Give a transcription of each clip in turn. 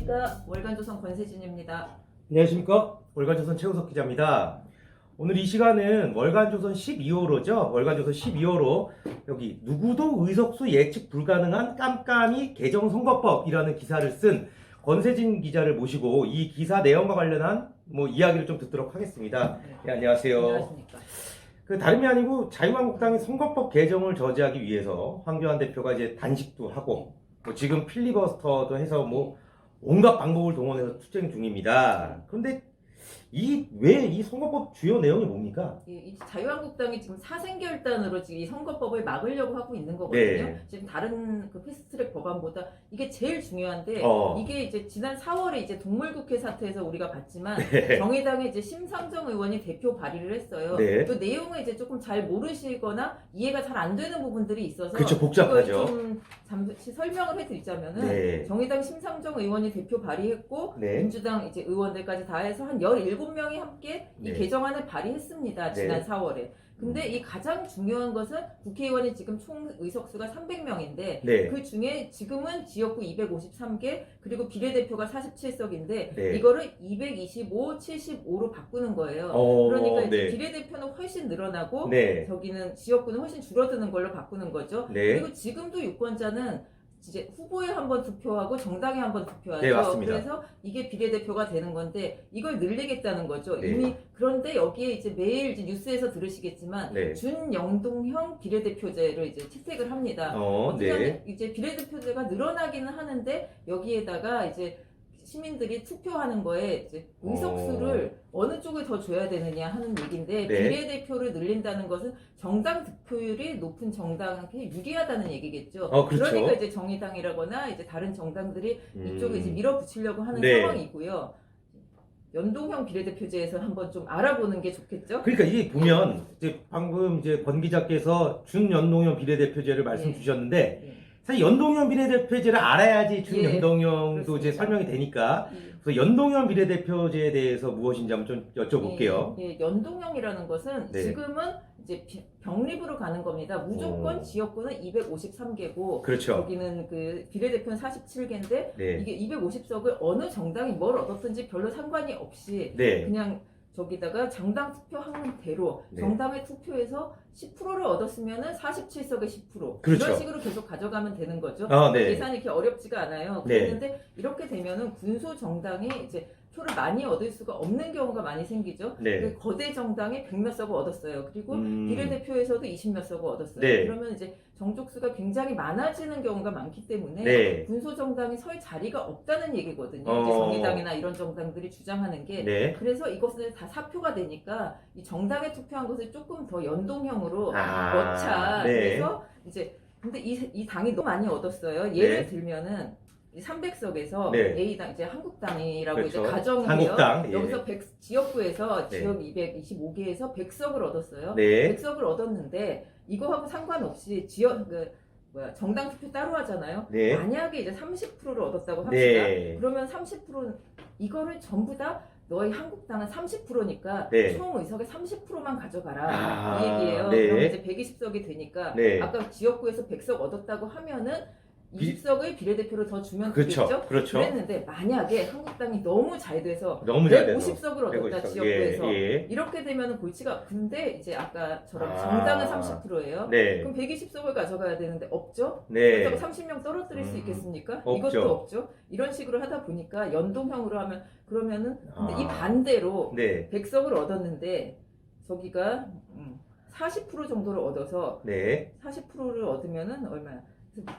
안녕하십니까. 월간조선 권세진입니다. 안녕하십니까. 월간조선 최우석 기자입니다. 오늘 이 시간은 월간조선 12호로죠. 월간조선 12호로 여기 누구도 의석수 예측 불가능한 깜깜이 개정선거법이라는 기사를 쓴 권세진 기자를 모시고 이 기사 내용과 관련한 이야기를 좀 듣도록 하겠습니다. 네, 안녕하세요. 안녕하십니까. 다름이 아니고 자유한국당이 선거법 개정을 저지하기 위해서 황교안 대표가 이제 단식도 하고 지금 필리버스터도 해서 온갖 방법을 동원해서 투쟁 중입니다. 그런데 왜 이 선거법 주요 내용이 뭡니까? 이 자유한국당이 지금 사생결단으로 지금 이 선거법을 막으려고 하고 있는 거거든요. 네. 지금 다른 그 패스트트랙 법안보다 이게 제일 중요한데 이게 이제 지난 4월에 이제 동물국회 사태에서 우리가 봤지만 네. 정의당의 이제 심상정 의원이 대표 발의를 했어요. 네. 그 내용을 이제 조금 잘 모르시거나 이해가 잘 안 되는 부분들이 있어서 그렇죠, 복잡하죠. 이걸 좀 잠시 설명을 해드리자면은 네. 정의당 심상정 의원이 대표 발의했고 네. 민주당 이제 의원들까지 다 해서 한 17명이 함께 이 네. 개정안을 발의했습니다. 지난 네. 4월에. 근데 이 가장 중요한 것은 국회의원이 지금 총 의석수가 300명인데 네. 그 중에 지금은 지역구 253개 그리고 비례대표가 47석인데 네. 이거를 225, 75로 바꾸는 거예요. 그러니까 이제 네. 비례대표는 훨씬 늘어나고 네. 저기는 지역구는 훨씬 줄어드는 걸로 바꾸는 거죠. 네. 그리고 지금도 유권자는 이제 후보에 한번 투표하고 정당에 한번 투표하죠. 네, 맞습니다. 그래서 이게 비례대표가 되는 건데 이걸 늘리겠다는 거죠. 네. 이미 그런데 여기에 이제 매일 이제 뉴스에서 들으시겠지만 네. 준영동형 비례대표제를 이제 채택을 합니다. 어떻게 하면 네. 이제 비례대표제가 늘어나기는 하는데 여기에다가 이제 시민들이 투표하는 거에 이제 의석수를 어느 쪽에 더 줘야 되느냐 하는 얘기인데 네. 비례대표를 늘린다는 것은 정당 득표율이 높은 정당한테 유리하다는 얘기겠죠. 그렇죠. 그러니까 이제 정의당이라거나 이제 다른 정당들이 이쪽에 이제 밀어붙이려고 하는 네. 상황이고요. 연동형 비례대표제에서 한번 좀 알아보는 게 좋겠죠. 그러니까 이게 보면 이제 방금 이제 권 기자께서 준연동형 비례대표제를 말씀 예. 주셨는데 예. 사실 연동형 비례대표제를 알아야지 준연동형도 이제 그렇습니다. 설명이 되니까 예. 그래서 연동형 비례대표제에 대해서 무엇인지 한번 좀 여쭤볼게요. 예, 연동형이라는 것은 네. 지금은 이제 병립으로 가는 겁니다. 무조건 지역구는 253개고 그렇죠. 여기는 그 비례대표는 47개인데 네. 이게 250석을 어느 정당이 뭘 얻었든지 별로 상관이 없이 네. 그냥 저기다가 정당 투표하는 대로 네. 정당의 투표에서 10%를 얻었으면은 47석에 10% 그렇죠. 이런 식으로 계속 가져가면 되는 거죠. 네. 계산이 이렇게 어렵지가 않아요. 네. 그런데 이렇게 되면은 군소 정당이 이제 표를 많이 얻을 수가 없는 경우가 많이 생기죠. 네. 그 거대 정당이 100몇 석을 얻었어요. 그리고 비례대표에서도 20몇 석을 얻었어요. 네. 그러면 이제 정족수가 굉장히 많아지는 경우가 많기 때문에 네. 군소 정당이 설 자리가 없다는 얘기거든요. 이제 정의당이나 이런 정당들이 주장하는 게 네. 그래서 이것은 다 사표가 되니까 이 정당에 투표한 것을 조금 더 연동형으로 넣자. 네. 그래서 이제 근데 이 당이 너무 많이 얻었어요. 예를 네. 들면은 300석에서 네. A당 이제 한국당이라고 그렇죠. 이제 가정을 한국당, 해요. 예. 여기서 지역구에서 네. 지역 225개에서 100석을 얻었어요. 네. 100석을 얻었는데 이거하고 상관없이 지역 정당 투표 따로 하잖아요. 네. 만약에 이제 30%를 얻었다고 합시다. 네. 그러면 30%는 이거를 전부 다 너희 한국당은 30%니까 네. 총 의석의 30%만 가져가라 이 얘기예요. 네. 그러면 이제 120석이 되니까 네. 아까 지역구에서 100석 얻었다고 하면은 20석을 비례대표로 더 주면 그렇죠. 되겠죠? 그렇죠. 그랬는데 만약에 한국당이 너무 잘 돼서 너무 잘 돼서 150석을 얻었다 150석. 지역구에서 예. 이렇게 되면 골치가 근데 이제 아까처럼 아. 정당은 30%예요. 네. 그럼 120석을 가져가야 되는데 없죠? 네. 그렇다고 30명 떨어뜨릴 수 있겠습니까? 없죠. 이것도 없죠. 이런 식으로 하다 보니까 연동형으로 하면 그러면은 근데 이 아. 반대로 네. 100석을 얻었는데 저기가 40% 정도를 얻어서 네. 40%를 얻으면은 얼마야?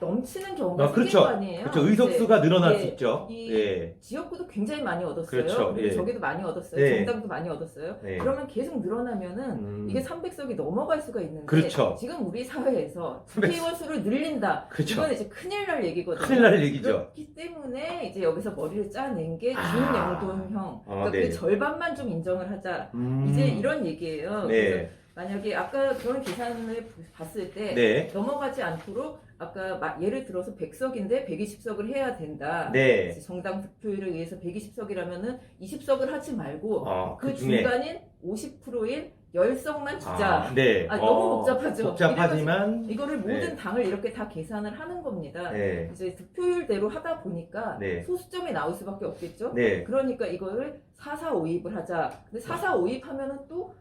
넘치는 경우가 생길 그렇죠. 거 아니에요. 그렇죠. 의석수가 늘어날 예, 수 있죠. 이 예. 지역구도 굉장히 많이 얻었어요. 그렇죠. 그리고 예. 저기도 많이 얻었어요. 네. 정당도 많이 얻었어요. 네. 그러면 계속 늘어나면은 이게 300석이 넘어갈 수가 있는데 그렇죠. 지금 우리 사회에서 국회의원 수를 늘린다. 그렇죠. 이건 이제 큰일 날 얘기거든요. 큰일 날 얘기죠. 그렇기 때문에 이제 여기서 머리를 짜낸 게 아. 준영동형. 그러니까 네. 그 절반만 좀 인정을 하자. 이제 이런 얘기예요. 네. 그래서 만약에 아까 그런 계산을 봤을 때 네. 넘어가지 않도록 아까 예를 들어서 100석인데 120석을 해야 된다. 네. 정당 득표율에 의해서 120석이라면은 20석을 하지 말고 그 중에 중간인 50%인 열석만 주자. 네. 너무 복잡하죠. 복잡하지만 이거를 모든 네. 당을 이렇게 다 계산을 하는 겁니다. 네. 이제 득표율대로 하다 보니까 네. 소수점이 나올 수밖에 없겠죠. 네. 그러니까 이거를 4,4,5입을 하자. 근데 4,4,5입 하면은 또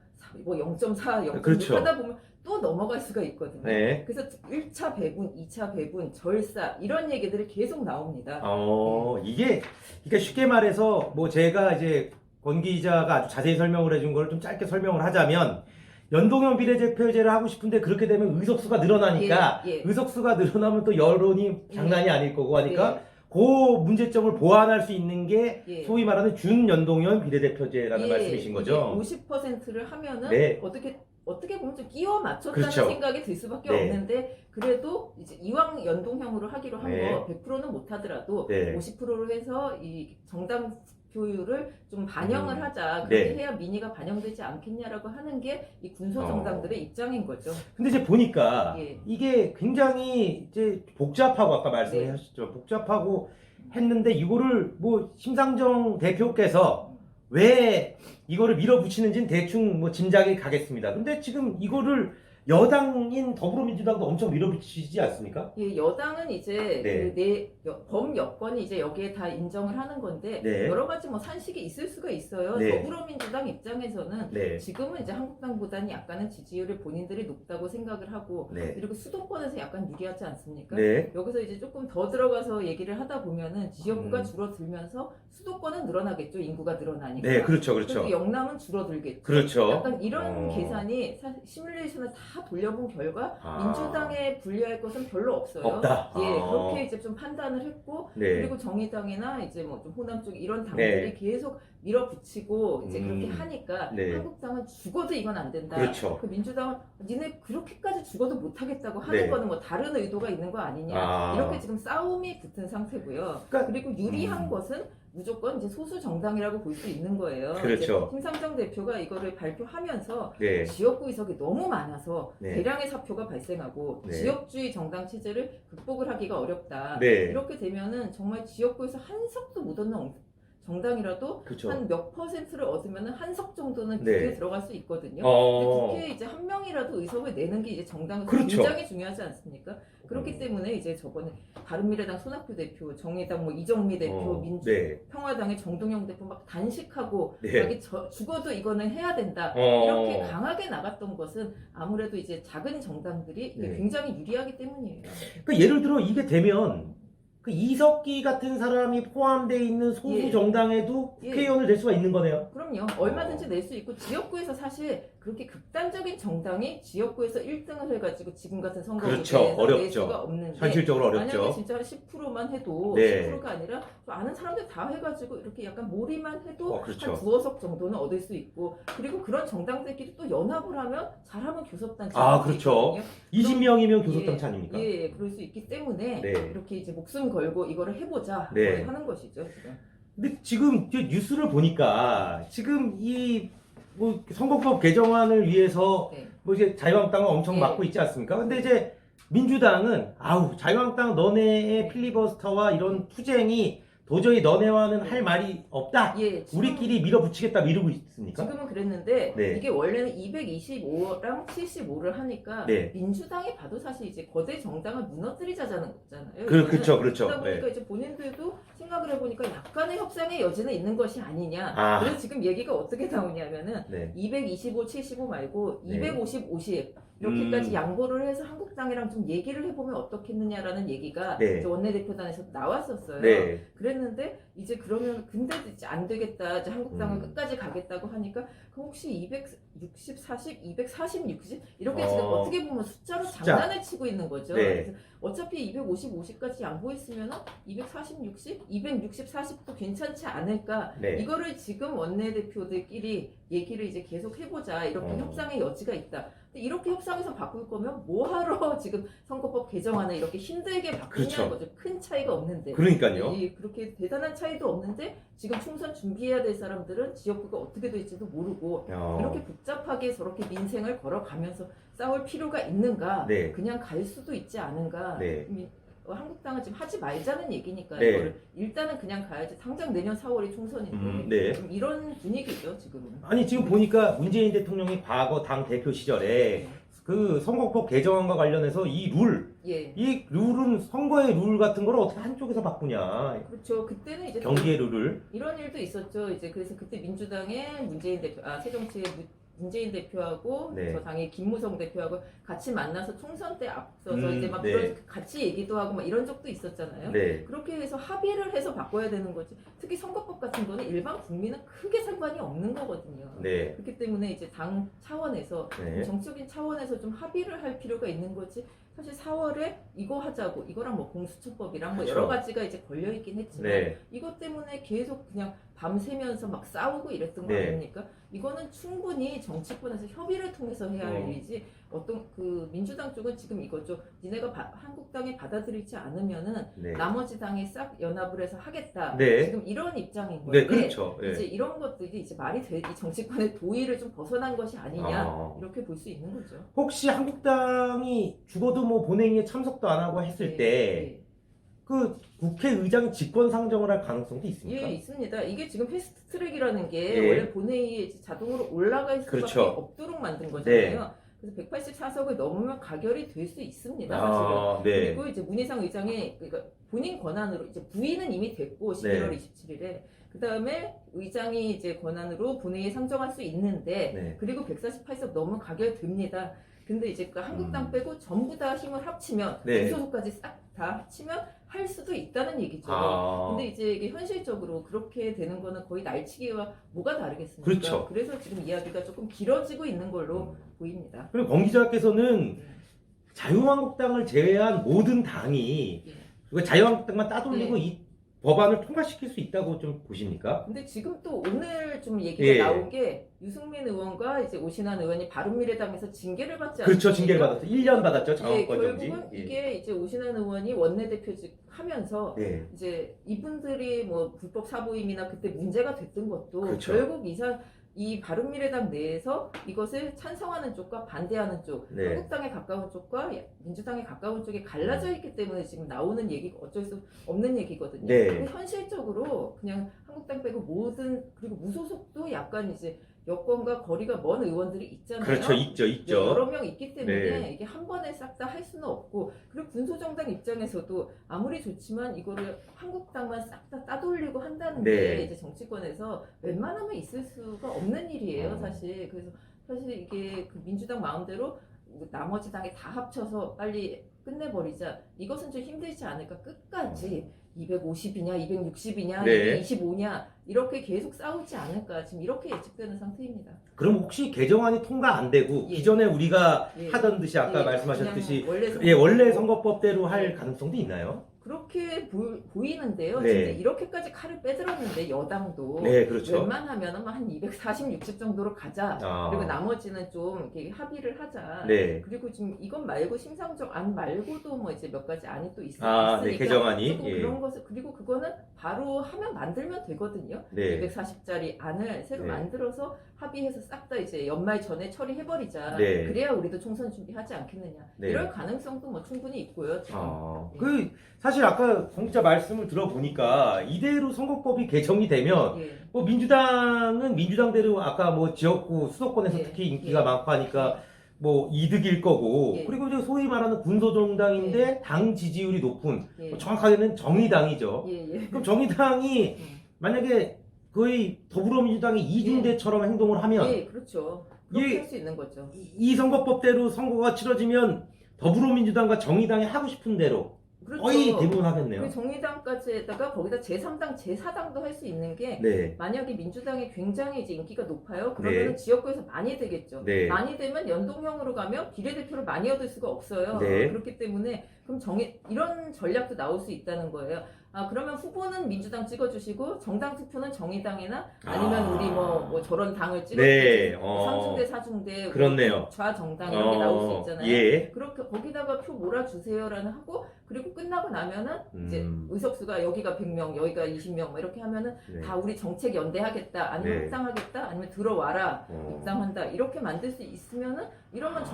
뭐 0.4, 0.6 그렇죠. 하다 보면 또 넘어갈 수가 있거든요. 네. 그래서 1차 배분, 2차 배분, 절사 이런 얘기들이 계속 나옵니다. 이게 그러니까 쉽게 말해서 뭐 제가 이제 권 기자가 아주 자세히 설명을 해준 걸 좀 짧게 설명을 하자면 연동형 비례대표제를 하고 싶은데 그렇게 되면 의석수가 늘어나니까 예, 예. 의석수가 늘어나면 또 여론이 장난이 아닐 거고 하니까 예. 그 문제점을 보완할 수 있는 게 예. 소위 말하는 준연동형 비례대표제라는 말씀이신 거죠? 50%를 하면은 네. 어떻게 보면 좀 끼워 맞췄다는 그렇죠. 생각이 들 수밖에 네. 없는데 그래도 이제 이왕 연동형으로 하기로 한 네. 거 100%는 못 하더라도 네. 50%로 해서 이 정당 표율을 좀 반영을 하자. 그렇게 네. 해야 민의가 반영되지 않겠냐라고 하는 게 이 군소 정당들의 입장인 거죠. 근데 이제 보니까 예. 이게 굉장히 이제 복잡하고 아까 네. 말씀하셨죠. 복잡하고 했는데 이거를 뭐 심상정 대표께서 왜 이거를 밀어붙이는지는 대충 뭐 짐작이 가겠습니다. 근데 지금 이거를 여당인 더불어민주당도 엄청 밀어붙이지 않습니까? 예, 여당은 이제 네. 범여권이 이제 여기에 다 인정을 하는 건데 네. 여러 가지 뭐 산식이 있을 수가 있어요. 네. 더불어민주당 입장에서는 네. 지금은 이제 한국당보다는 약간은 지지율을 본인들이 높다고 생각을 하고 네. 그리고 수도권에서 약간 유리하지 않습니까? 네. 여기서 이제 조금 더 들어가서 얘기를 하다 보면은 지역구가 음. 줄어들면서 수도권은 늘어나겠죠. 인구가 늘어나니까. 네, 그렇죠. 그리고 그렇죠. 영남은 줄어들겠죠. 그렇죠. 약간 이런 계산이 사실 시뮬레이션을 다 돌려본 결과 민주당에 불리할 것은 별로 없어요. 없다. 예, 그렇게 이제 좀 판단을 했고 네. 그리고 정의당이나 이제 뭐 좀 호남 쪽 이런 당들이 네. 계속 밀어붙이고 이제 그렇게 음. 하니까 네. 한국당은 죽어도 이건 안 된다. 그렇죠. 그 민주당은 니네 그렇게까지 죽어도 못 하겠다고 하는 네. 거는 뭐 다른 의도가 있는 거 아니냐. 이렇게 지금 싸움이 붙은 상태고요. 그러니까, 그리고 유리한 것은 무조건 이제 소수 정당이라고 볼 수 있는 거예요. 그렇죠. 이제 심상정 대표가 이거를 발표하면서 네. 지역구 의석이 너무 많아서 네. 대량의 사표가 발생하고 네. 지역주의 정당 체제를 극복을 하기가 어렵다. 네. 이렇게 되면은 정말 지역구에서 한 석도 못 얻는 정당이라도 그렇죠. 한 몇 퍼센트를 얻으면은 한 석 정도는 네. 국회에 들어갈 수 있거든요. 근데 국회에 이제 한 명이라도 의석을 내는 게 이제 정당은 그렇죠. 굉장히 중요하지 않습니까? 그렇기 때문에 이제 저번에 바른미래당 손학규 대표, 정의당 뭐 이정미 대표, 네. 평화당의 정동영 대표 막 단식하고 네. 자기 죽어도 이거는 해야 된다. 어. 이렇게 강하게 나갔던 것은 아무래도 이제 작은 정당들이 이게 네. 굉장히 유리하기 때문이에요. 그러니까 예를 들어 이게 되면 그 이석기 같은 사람이 포함되어 있는 소수 예. 정당에도 예. 국회의원을 낼 수가 있는 거네요. 그럼요. 얼마든지 낼 수 있고 지역구에서 사실 그렇게 극단적인 정당이 지역구에서 1등을 해가지고 지금 같은 선거에 그렇죠. 낼 어렵죠. 수가 없는데 현실적으로 만약에 어렵죠. 진짜 한 10%만 해도 네. 10%가 아니라 좀 아는 사람들 다 해가지고 이렇게 약간 몰이만 해도 그렇죠. 한 두어 석 정도는 얻을 수 있고 그리고 그런 정당들끼리 또 연합을 하면 잘하면 교섭단 그렇죠. 20명이면 교섭단 예, 찬입니까? 예, 그럴 수 있기 때문에 네. 이렇게 이제 목숨 걸고 이거를 해보자 네. 하는 것이죠. 지금. 근데 지금 이제 뉴스를 보니까 지금 이 뭐 선거법 개정안을 위해서 네. 뭐 이제 자유한국당은 엄청 예. 막고 있지 않습니까? 근데 이제 민주당은 자유한국당 너네의 필리버스터와 이런 투쟁이 도저히 너네와는 할 말이 없다. 예, 지금- 우리끼리 밀어붙이겠다 이러고 있습니까? 지금은 그랬는데 네. 이게 원래는 225랑 75를 하니까 네. 민주당이 봐도 사실 이제 거대 정당을 무너뜨리자는 거잖아요. 그렇죠, 그렇죠. 그러다 보니까 네. 이제 본인들도 생각을 해보니까 약간의 협상의 여지는 있는 것이 아니냐. 아. 그래서 지금 얘기가 어떻게 나오냐면은 네. 225, 75 말고 네. 250, 50 이렇게까지 양보를 해서 한국당이랑 좀 얘기를 해보면 어떻겠느냐라는 얘기가 네. 이제 원내대표단에서 나왔었어요. 네. 그랬는데 이제 그러면 근데 이제 안 되겠다. 이제 한국당은 음. 끝까지 가겠다고 하니까 그럼 혹시 260, 40, 240, 60 이렇게 지금 어. 어떻게 보면 숫자로 숫자. 장난을 치고 있는 거죠. 네. 그래서 어차피 250, 50까지 양보했으면 240, 60, 260, 40도 괜찮지 않을까. 네. 이거를 지금 원내대표들끼리 얘기를 이제 계속 해보자. 이렇게 협상의 여지가 있다. 근데 이렇게 협상에서 바꿀 거면 뭐하러 지금 선거법 개정안을 이렇게 힘들게 바꾸냐는 그렇죠. 거죠. 큰 차이가 없는데. 그러니까요. 그렇게 대단한 차이도 없는데 지금 총선 준비해야 될 사람들은 지역구가 어떻게 될지도 모르고 이렇게 복잡하게 저렇게 민생을 걸어가면서 싸울 필요가 있는가? 네. 그냥 갈 수도 있지 않은가? 네. 한국당은 지금 하지 말자는 얘기니까 네. 이거를 일단은 그냥 가야지. 당장 내년 4월이 총선인데 네. 좀 이런 분위기죠 지금은. 아니 지금 보니까 문재인 대통령이 과거 당 대표 시절에 그 선거법 개정안과 관련해서 이 룰은 선거의 룰 같은 걸 어떻게 한쪽에서 바꾸냐. 그렇죠. 그때는 이제 경기의 룰을. 이런 일도 있었죠. 이제 그래서 그때 민주당의 문재인 대표, 새정치의 문재인 대표하고 네. 저 당의 김무성 대표하고 같이 만나서 총선 때 앞서서 이제 막 네. 그런 같이 얘기도 하고 막 이런 적도 있었잖아요. 네. 그렇게 해서 합의를 해서 바꿔야 되는 거지. 특히 선거법 같은 거는 일반 국민은 크게 상관이 없는 거거든요. 네. 그렇기 때문에 이제 당 차원에서 네. 정적인 차원에서 좀 합의를 할 필요가 있는 거지. 사실 4월에 이거 하자고 이거랑 뭐 공수처법이랑 뭐 그렇죠. 여러 가지가 이제 걸려 있긴 했지만 네. 이것 때문에 계속 그냥 밤새면서 막 싸우고 이랬던 거 네. 아닙니까? 이거는 충분히 정치권에서 협의를 통해서 해야 할 일이지 어떤 그 민주당 쪽은 지금 이거죠. 니네가 한국당이 받아들이지 않으면은 네. 나머지 당이 싹 연합을 해서 하겠다. 네. 지금 이런 입장인 네, 건데 그렇죠. 이제 네. 이런 것들이 이제 말이 돼, 이 정치권의 도의를 좀 벗어난 것이 아니냐 이렇게 볼 수 있는 거죠. 혹시 한국당이 죽어도 뭐 본회의에 참석도 안 하고 했을 때 그 국회의장 직권 상정을 할 가능성도 있습니까? 예, 있습니다. 이게 지금 패스트 트랙이라는 게 예. 원래 본회의에 자동으로 올라갈 수밖에 그렇죠. 없도록 만든 거잖아요. 그래서 184석을 넘으면 가결이 될 수 있습니다. 사실은. 네. 그리고 이제 문희상 의장이 그러니까 본인 권한으로 이제 부의는 이미 됐고 11월 27일에 그 다음에 의장이 이제 권한으로 본회의에 상정할 수 있는데 네. 그리고 148석 넘으면 가결됩니다. 근데 이제 그 한국당 빼고 전부 다 힘을 합치면 네. 무소속까지 싹 다 합치면 할 수도 있다는 얘기죠. 근데 이제 이게 현실적으로 그렇게 되는 거는 거의 날치기와 뭐가 다르겠습니까? 그렇죠. 그래서 지금 이야기가 조금 길어지고 있는 걸로 보입니다. 그리고 권 기자께서는 자유한국당을 제외한 모든 당이 예. 자유한국당만 따돌리고 이 법안을 통과시킬 수 있다고 좀 보십니까? 근데 지금 또 오늘 좀 얘기가 예. 나온 게 유승민 의원과 이제 오신환 의원이 바른미래당에서 징계를 받지 않았습니까? 그렇죠. 징계를 받았죠. 1년 받았죠. 예, 장관권 정지. 결국은 예. 이게 이제 오신환 의원이 원내대표직 하면서 네. 이제 이분들이 뭐 불법 사보임이나 그때 문제가 됐던 것도 그렇죠. 결국 이 바른미래당 내에서 이것을 찬성하는 쪽과 반대하는 쪽, 네. 한국당에 가까운 쪽과 민주당에 가까운 쪽이 갈라져 있기 때문에 지금 나오는 얘기가 어쩔 수 없는 얘기거든요. 네. 근데 현실적으로 그냥 한국당 빼고 모든 그리고 무소속도 약간 이제 여권과 거리가 먼 의원들이 있잖아요. 그렇죠. 있죠. 네, 여러 명 있기 때문에 네. 이게 한 번에 싹 다 할 수는 없고 그리고 군소정당 입장에서도 아무리 좋지만 이거를 한국당만 싹 다 따돌리고 한다는 네. 게 이제 정치권에서 웬만하면 있을 수가 없는 일이에요, 사실. 그래서 사실 이게 그 민주당 마음대로 나머지 당이 다 합쳐서 빨리 끝내버리자. 이것은 좀 힘들지 않을까. 끝까지 250이냐, 260이냐, 네. 225냐 이렇게 계속 싸우지 않을까. 지금 이렇게 예측되는 상태입니다. 그럼 혹시 개정안이 통과 안 되고 예. 기존에 우리가 예. 하던 듯이 아까 예, 말씀하셨듯이 그냥 원래 선거법대로 할 가능성도 있나요? 그렇게 보이는데요. 네. 진짜 이렇게까지 칼을 빼들었는데 여당도 네, 그렇죠. 웬만하면 한 240, 60 정도로 가자. 그리고 나머지는 좀 이렇게 합의를 하자. 네. 그리고 지금 이것 말고 심상정 안 말고도 뭐 이제 몇 가지 안이 또 네, 있으니까 개정안이. 조금 그런 것을 그리고 그거는 바로 하면 만들면 되거든요. 네. 240짜리 안을 새로 네. 만들어서 합의해서 싹 다 이제 연말 전에 처리해버리자. 네. 그래야 우리도 총선 준비하지 않겠느냐. 네. 이럴 가능성도 뭐 충분히 있고요. 지금. 그 사실 아까 공자 말씀을 들어보니까 이대로 선거법이 개정이 되면 예. 뭐 민주당은 민주당대로 아까 뭐 지역구 수도권에서 예. 특히 인기가 예. 많고 하니까 뭐 이득일 거고 예. 그리고 이제 소위 말하는 군소정당인데 당 지지율이 높은 예. 뭐 정확하게는 정의당이죠. 예, 예. 그럼 정의당이 만약에 거의 더불어민주당이 이중대처럼 행동을 하면 예, 그렇죠. 그렇게 예. 할 수 있는 거죠. 이 선거법대로 선거가 치러지면 더불어민주당과 정의당이 하고 싶은 대로 그렇죠. 거의 대부분 하겠네요. 그리고 정의당까지에다가 거기다 제3당, 제4당도 할 수 있는 게 네. 만약에 민주당이 굉장히 이제 인기가 높아요. 그러면 네. 지역구에서 많이 되겠죠. 네. 많이 되면 연동형으로 가면 비례대표를 많이 얻을 수가 없어요. 네. 그렇기 때문에 그럼 이런 전략도 나올 수 있다는 거예요. 그러면 후보는 민주당 찍어주시고 정당 투표는 정의당이나 아니면 우리 뭐 저런 당을 찍어주시고 네. 3중대, 4중대, 그렇네요. 좌정당 이런 게 나올 수 있잖아요. 예. 그렇게 거기다가 표 몰아주세요라는 하고 그리고 끝나고 나면은 이제 음. 의석수가 여기가 100명, 여기가 20명 뭐 이렇게 하면은 네. 다 우리 정책 연대하겠다, 아니면 네. 합당하겠다, 아니면 들어와라, 입당한다 이렇게 만들 수 있으면은 이러면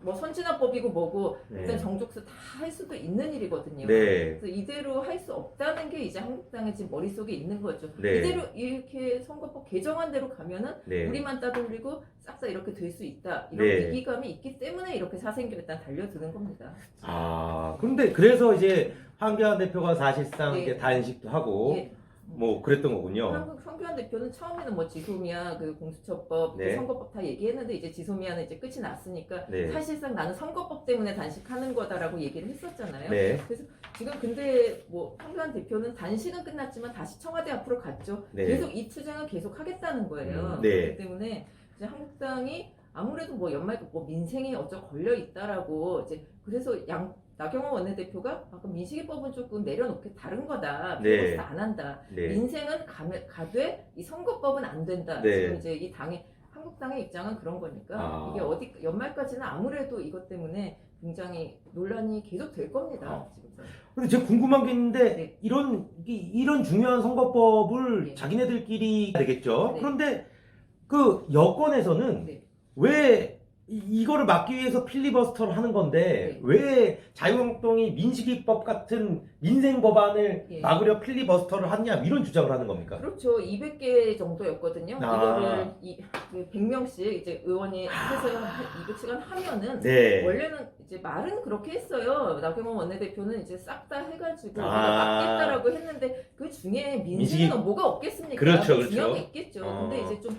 뭐 선진화법이고 뭐고 네. 일단 정족수 다 할 수도 있는 일이거든요. 네. 그래서 이대로 할 수 없다는 게 이제 한국당의 지금 머릿속에 있는 거죠. 네. 이대로 이렇게 선거법 개정한 대로 가면은 네. 우리만 따돌리고 싹 다 이렇게 될 수 있다. 이런 네. 위기감이 있기 때문에 이렇게 사생결 일단 달려드는 겁니다. 그런데 그래서 이제 황교안 대표가 사실상 네. 이렇게 단식도 하고 예. 뭐 그랬던 거군요. 한국 황교안 대표는 처음에는 뭐 지소미아 그 공수처법, 네. 그 선거법 다 얘기했는데 이제 지소미아는 이제 끝이 났으니까 네. 사실상 나는 선거법 때문에 단식하는 거다라고 얘기를 했었잖아요. 네. 그래서 지금 근데 뭐 황교안 대표는 단식은 끝났지만 다시 청와대 앞으로 갔죠. 네. 계속 이 투쟁을 계속 하겠다는 거예요. 네. 그렇기 때문에 이제 한국당이 아무래도 뭐 연말 뭐 민생이 어쩌 걸려 있다라고 이제 그래서 나경원 원내대표가 아까 민식이법은 조금 내려놓게 다른 거다. 네. 필요해서 안 한다. 네. 민생은 가되 이 선거법은 안 된다. 네. 지금 이제 이 당의 한국당의 입장은 그런 거니까 아. 이게 어디 연말까지는 아무래도 이것 때문에 굉장히 논란이 계속 될 겁니다. 지금. 근데 제가 궁금한 게 있는데 네. 이런 중요한 선거법을 네. 자기네들끼리 되겠죠. 네. 그런데 그 여권에서는 네. 왜 이거를 막기 위해서 필리버스터를 하는 건데 네. 왜 자유한국당이 민식이법 같은 민생 법안을 예. 막으려 필리버스터를 하냐 이런 주장을 하는 겁니까? 그렇죠. 200개 정도였거든요. 아. 이거를 100명씩 이제 의원이 해서 200시간 하면은 네. 원래는 이제 말은 그렇게 했어요. 나경원 원내대표는 이제 싹 다 해가지고 우리가 아. 막겠다라고 했는데 그 중에 민생은 민식이- 뭐가 없겠습니까? 그렇죠, 뭐 중요한 그렇죠. 게 있겠죠. 어. 근데 이제 좀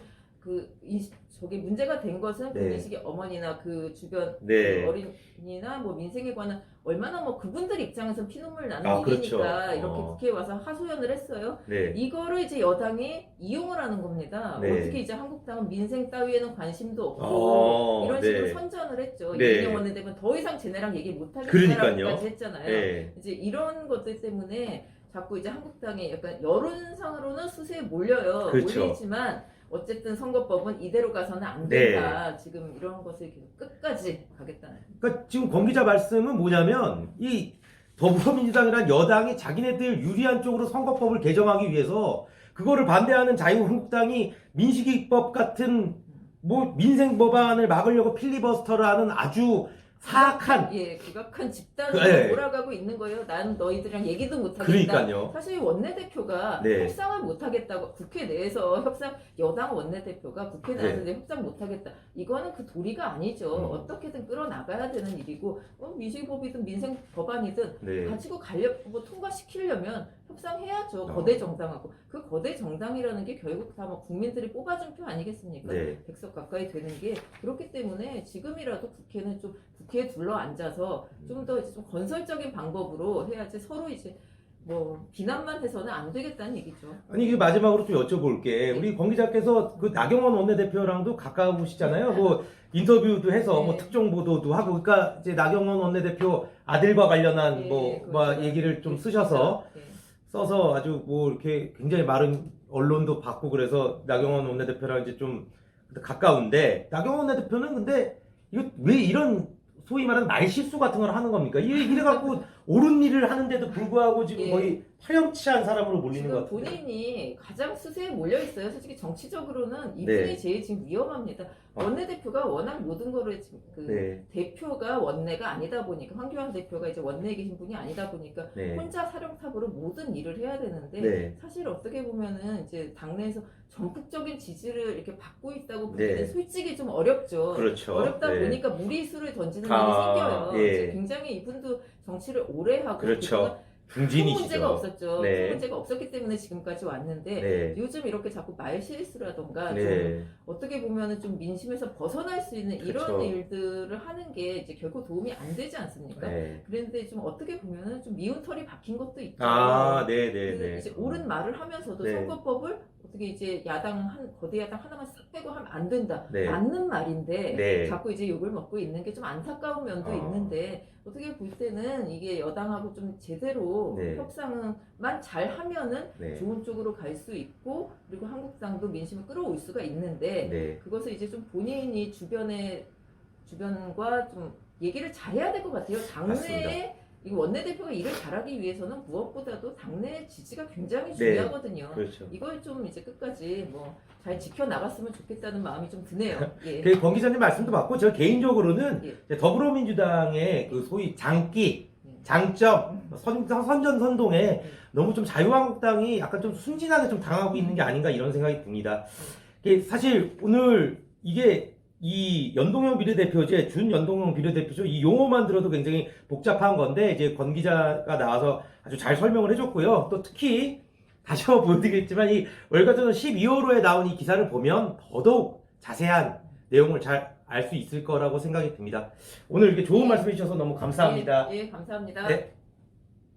저게 문제가 된 것은 그 네. 민식이 어머니나 그 주변 네. 그 어린이나 뭐 민생에 관한 얼마나 뭐 그분들 입장에서 피눈물 나는 아, 일이니까 그렇죠. 이렇게 국회에 와서 하소연을 했어요. 네. 이거를 이제 여당이 이용을 하는 겁니다. 네. 어떻게 이제 한국당은 민생 따위에는 관심도 없고 이런 네. 식으로 선전을 했죠. 네. 이인영 원내대표는 더 이상 쟤네랑 얘기 그러니까요. 못하겠다라고까지 했잖아요. 네. 이제 이런 것들 때문에 자꾸 이제 한국당이 약간 여론상으로는 수세에 몰려요. 그렇죠. 몰리지만 어쨌든 선거법은 이대로 가서는 안 네. 된다. 지금 이런 것을 계속 끝까지 가겠다는. 그러니까 지금 권 기자 말씀은 뭐냐면 이 더불어민주당이란 여당이 자기네들 유리한 쪽으로 선거법을 개정하기 위해서 그거를 반대하는 자유한국당이 민식이법 같은 뭐 민생 법안을 막으려고 필리버스터를 하는 아주 사악한 극악한 집단으로 네. 몰아가고 있는 거예요. 난 너희들이랑 얘기도 못하겠다. 그러니까요. 사실 원내대표가 네. 협상을 못하겠다고 국회 내에서 여당 원내대표가 국회 나와서 이제 협상 못하겠다. 이거는 그 도리가 아니죠. 어떻게든 끌어나가야 되는 일이고 민식이법이든 민생 법안이든 네. 가지고 뭐 통과시키려면 협상해야죠. 어. 거대 정당하고. 그 거대 정당이라는 게 결국 다 뭐 국민들이 뽑아준 표 아니겠습니까? 네. 100석 가까이 되는 게 그렇기 때문에 지금이라도 국회는 좀 국회에 둘러 앉아서 좀 더 이제 좀 건설적인 방법으로 해야지 서로 이제 뭐 비난만 해서는 안 되겠다는 얘기죠. 아니 이게 마지막으로 좀 여쭤볼게. 네. 우리 권 기자께서 그 나경원 원내대표랑도 가까우시잖아요. 뭐 인터뷰도 해서 네. 뭐 특종 보도도 하고 그러니까 이제 나경원 원내대표 아들과 관련한 네, 뭐 그렇죠. 얘기를 좀 네, 쓰셔서 네. 써서 아주 뭐 이렇게 굉장히 많은 언론도 받고 그래서 나경원 원내대표랑 이제 좀 가까운데 나경원 원내대표는 근데 이거 왜 이런 소위 말하는 말실수 같은 걸 하는 겁니까? 이래 갖고 옳은 일을 하는데도 불구하고 지금 예. 거의 파렴치한 사람으로 몰리는 것 지금 같은데. 본인이 가장 수세에 몰려 있어요. 솔직히 정치적으로는 이분이 네. 제일 지금 위험합니다. 원내대표가 워낙 모든 거를 지금 네. 대표가 원내가 아니다 보니까 황교안 대표가 이제 원내에 계신 분이 아니다 보니까 네. 혼자 사령탑으로 모든 일을 해야 되는데 네. 사실 어떻게 보면은 이제 당내에서 전폭적인 지지를 이렇게 받고 있다고 보기는 네. 솔직히 좀 어렵죠. 그렇죠. 어렵다 네. 보니까 무리수를 던지는 아, 일이 생겨요. 예. 이제 굉장히 이분도 정치를 오래 하고 그렇죠. 그동안 큰 중진이시죠. 문제가 없었죠. 네. 큰 문제가 없었기 때문에 지금까지 왔는데 네. 요즘 이렇게 자꾸 말 실수라던가 좀 네. 어떻게 보면은 좀 민심에서 벗어날 수 있는 그렇죠. 이런 일들을 하는 게 이제 결코 도움이 안 되지 않습니까? 네. 그런데 좀 어떻게 보면은 좀 미운 털이 박힌 것도 있죠. 아, 네, 네, 그래서 네. 이제 옳은 말을 하면서도 네. 선거법을 어떻게 이제 거대 야당 하나만 싹 빼고 하면 안 된다. 네. 맞는 말인데 네. 자꾸 이제 욕을 먹고 있는 게 좀 안타까운 면도 있는데 어떻게 볼 때는 이게 여당하고 좀 제대로 네. 협상만 잘 하면은 네. 좋은 쪽으로 갈 수 있고 그리고 한국당도 민심을 끌어올 수가 있는데 네. 그것을 이제 좀 본인이 주변과 좀 얘기를 잘해야 될 것 같아요. 당내에 맞습니다. 이거 원내대표가 일을 잘하기 위해서는 무엇보다도 당내 지지가 굉장히 네. 중요하거든요. 그렇죠. 이걸 좀 이제 끝까지 뭐 잘 지켜나갔으면 좋겠다는 마음이 좀 드네요. 예. 그 권 기자님 말씀도 맞고 저 개인적으로는 예. 이제 더불어민주당의 그 소위 장기, 장점, 선전선동에 너무 좀 자유한국당이 약간 좀 순진하게 좀 당하고 있는 게 아닌가 이런 생각이 듭니다. 이게 사실 오늘 이게 이 연동형 비례대표제, 준연동형 비례대표제 이 용어만 들어도 굉장히 복잡한 건데 이제 권 기자가 나와서 아주 잘 설명을 해줬고요. 또 특히 다시 한번 보여드리겠지만 이 월가조선 12호로에 나온 이 기사를 보면 더더욱 자세한 내용을 잘 알 수 있을 거라고 생각이 듭니다. 오늘 이렇게 좋은 말씀 해주셔서 너무 감사합니다. 예, 감사합니다. 네.